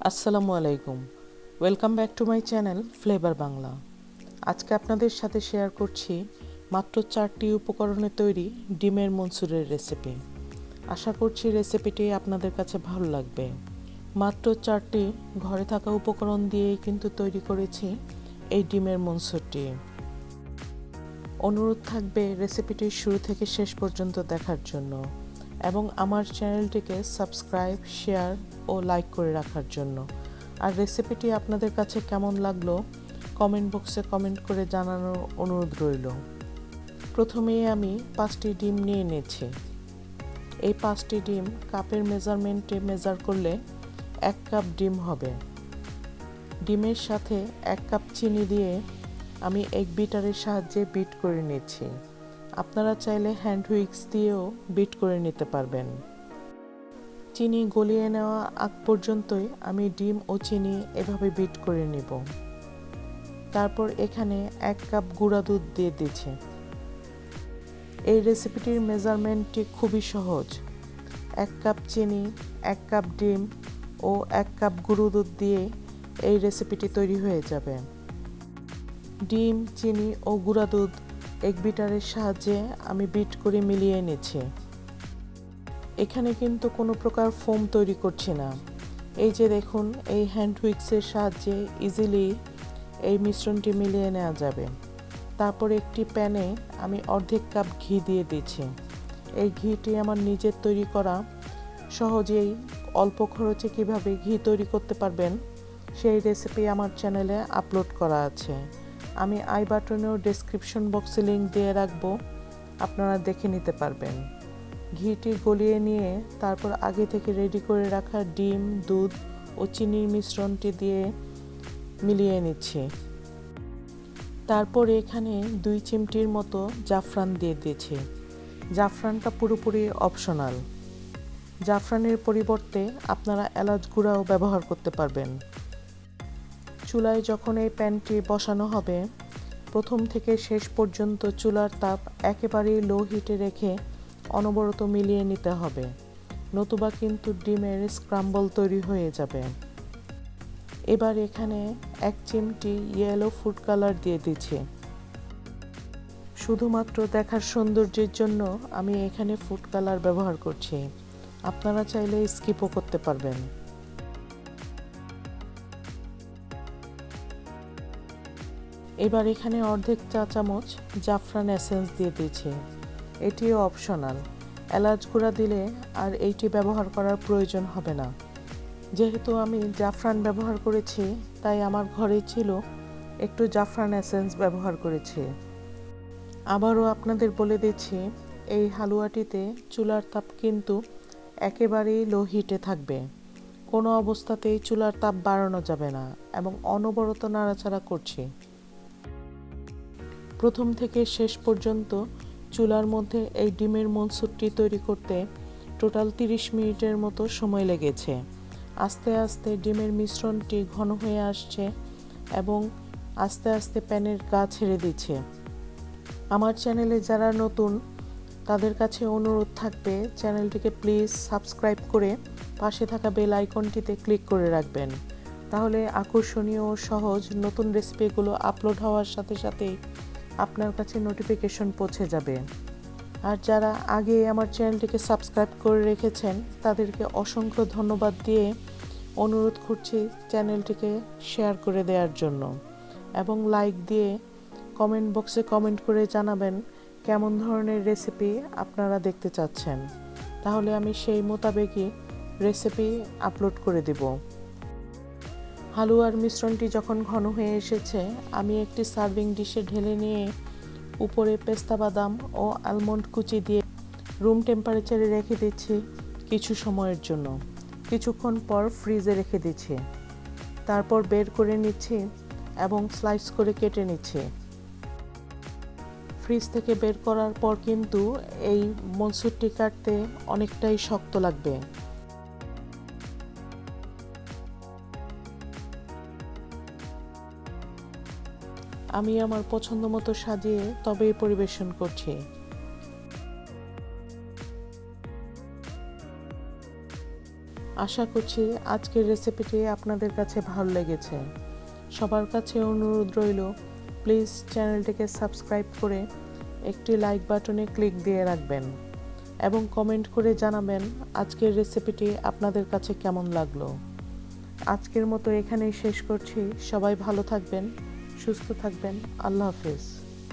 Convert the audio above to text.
আসসালামু আলাইকুম, welcome back to my channel flavour Bangla. আজকে আপনাদের সাথে শেয়ার করছি মাত্র 4টি উপকরণে তৈরি ডিমের মনসুরের রেসিপি। আশা করছি রেসিপিটি আপনাদের কাছে ভালো লাগবে। মাত্র 4টি ঘরে থাকা উপকরণ দিয়েই কিন্তু তৈরি করেছি এই ডিমের মনসুরটি। অনুরোধ থাকবে রেসিপিটি শুরু থেকে শেষ পর্যন্ত দেখার জন্য এবং আমার চ্যানেলটিকে সাবস্ক্রাইব, শেয়ার ও লাইক করে রাখার জন্য। আর রেসিপিটি আপনাদের কাছে কেমন লাগলো কমেন্ট বক্সে কমেন্ট করে জানানোর অনুরোধ রইল। প্রথমেই আমি 5টি ডিম নিয়ে নিয়েছি। এই 5টি ডিম কাপের মেজারমেন্টে মেজার করলে 1 কাপ ডিম হবে। ডিমের সাথে 1 কাপ চিনি দিয়ে আমি এগ বিটারের সাহায্যে বিট করে নিচ্ছি। আপনারা চাইলে হ্যান্ড হুইক্স দিয়েও বিট করে নিতে পারবেন। চিনি গলিয়ে নেওয়া আগ পর্যন্তই আমি ডিম ও চিনি এভাবে বিট করে নিব। তারপর এখানে 1 কাপ গুঁড়া দুধ দিয়ে দিচ্ছি। এই রেসিপিটির মেজারমেন্টটি খুবই সহজ। 1 কাপ চিনি, 1 কাপ ডিম ও 1 কাপ গুঁড়ো দুধ দিয়ে এই রেসিপিটি তৈরি হয়ে যাবে। ডিম, চিনি ও গুঁড়া দুধ এগ বিটারের সাহায্যে আমি বিট করে মিলিয়ে নিচ্ছি। এখানে কিন্তু কোনো প্রকার ফোম তৈরি করছি না। এই যে দেখুন, এই হ্যান্ড হুইক্সের সাহায্যে ইজিলি এই মিশ্রণটি মিলিয়ে নেওয়া যাবে। তারপর একটি প্যানে আমি অর্ধেক কাপ ঘি দিয়ে দিচ্ছি। এই ঘিটি আমার নিজের তৈরি করা। সহজেই অল্প খরচে কিভাবে ঘি তৈরি করতে পারবেন সেই রেসিপি আমার চ্যানেলে আপলোড করা আছে। আমি আই বাটনেও ডেসক্রিপশন বক্সে লিঙ্ক দিয়ে রাখবো, আপনারা দেখে নিতে পারবেন। ঘিটি গলিয়ে নিয়ে তারপর আগে থেকে রেডি করে রাখা ডিম, দুধ ও চিনির মিশ্রণটি দিয়ে মিলিয়ে নিচ্ছি। তারপর এখানে 2 চিমটির মতো জাফরান দিয়ে দিয়েছি। জাফরানটা পুরোপুরি অপশনাল। জাফরানের পরিবর্তে আপনারা এলাচ গুঁড়াও ব্যবহার করতে পারবেন। চুলায় যখন এই প্যানটি বসানো হবে, প্রথম থেকে শেষ পর্যন্ত চুলার তাপ একেবারেই লো হিটে রেখে অনবরত মিলিয়ে নিতে হবে, নতুবা কিন্তু ডিমের স্ক্রাম্বল তৈরি হয়ে যাবে। এবার এখানে 1 চিমটি ইয়েলো ফুড কালার দিয়ে দিচ্ছি। শুধুমাত্র দেখার সৌন্দর্যের জন্য আমি এখানে ফুড কালার ব্যবহার করছি, আপনারা চাইলে স্কিপও করতে পারবেন। এবার এখানে অর্ধেক চা চামচ জাফরান এসেন্স দিয়ে দিয়েছি। এটিও অপশনাল। এলাচ গুঁড়া দিলে আর এইটি ব্যবহার করার প্রয়োজন হবে না। যেহেতু আমি জাফরান ব্যবহার করেছি, তাই আমার ঘরে ছিল একটু জাফরান এসেন্স ব্যবহার করেছি। আবারও আপনাদের বলে দিচ্ছি, এই হালুয়াটিতে চুলার তাপ কিন্তু একেবারেই লো হিটে থাকবে। কোনো অবস্থাতেই চুলার তাপ বাড়ানো যাবে না এবং অনবরত নাড়াচাড়া করছি। প্রথম থেকে শেষ পর্যন্ত চুলার মধ্যে এই ডিমের মনসুরটি তৈরি করতে টোটাল 30 মিনিটের মতো সময় লেগেছে। আস্তে আস্তে ডিমের মিশ্রণটি ঘন হয়ে আসছে এবং আস্তে আস্তে প্যানের গা ছেড়ে দিচ্ছে। আমার চ্যানেলে যারা নতুন তাদের কাছে অনুরোধ থাকবে, চ্যানেলটিকে প্লিজ সাবস্ক্রাইব করে পাশে থাকা বেল আইকনটিতে ক্লিক করে রাখবেন। তাহলে আকর্ষণীয় ও সহজ নতুন রেসিপিগুলো আপলোড হওয়ার সাথে সাথেই আপনার কাছে নোটিফিকেশন পৌঁছে যাবে। আর যারা আগে আমার চ্যানেলটিকে সাবস্ক্রাইব করে রেখেছেন তাদেরকে অসংখ্য ধন্যবাদ দিয়ে অনুরোধ করছি চ্যানেলটিকে শেয়ার করে দেওয়ার জন্য এবং লাইক দিয়ে কমেন্ট বক্সে কমেন্ট করে জানাবেন কেমন ধরনের রেসিপি আপনারা দেখতে চাচ্ছেন। তাহলে আমি সেই মোতাবেকই রেসিপি আপলোড করে দেব। হালুয়ার মিশ্রণটি যখন ঘন হয়ে এসেছে, আমি একটি সার্ভিং ডিশে ঢেলে নিয়ে উপরে পেস্তা বাদাম ও আলমন্ড কুচি দিয়ে রুম টেম্পারেচারে রেখে দিচ্ছি কিছু সময়ের জন্য। কিছুক্ষণ পর ফ্রিজে রেখে দিচ্ছি। তারপর বের করে নিচ্ছি এবং স্লাইস করে কেটে নিচ্ছি। ফ্রিজ থেকে বের করার পর কিন্তু এই মনসুরটি কাটতে অনেকটাই শক্ত লাগবে। আমি আমার পছন্দ মতো সাজিয়ে তবেই পরিবেশন করছি। আশা করছি আজকের রেসিপিটি আপনাদের কাছে ভালো লেগেছে। সবার কাছে অনুরোধ রইল, প্লিজ চ্যানেলটিকে সাবস্ক্রাইব করে একটি লাইক বাটনে ক্লিক দিয়ে রাখবেন এবং কমেন্ট করে জানাবেন আজকের রেসিপিটি আপনাদের কাছে কেমন লাগলো। আজকের মতো এখানেই শেষ করছি। সবাই ভালো থাকবেন, সুস্থ থাকবেন। আল্লাহ হাফেজ।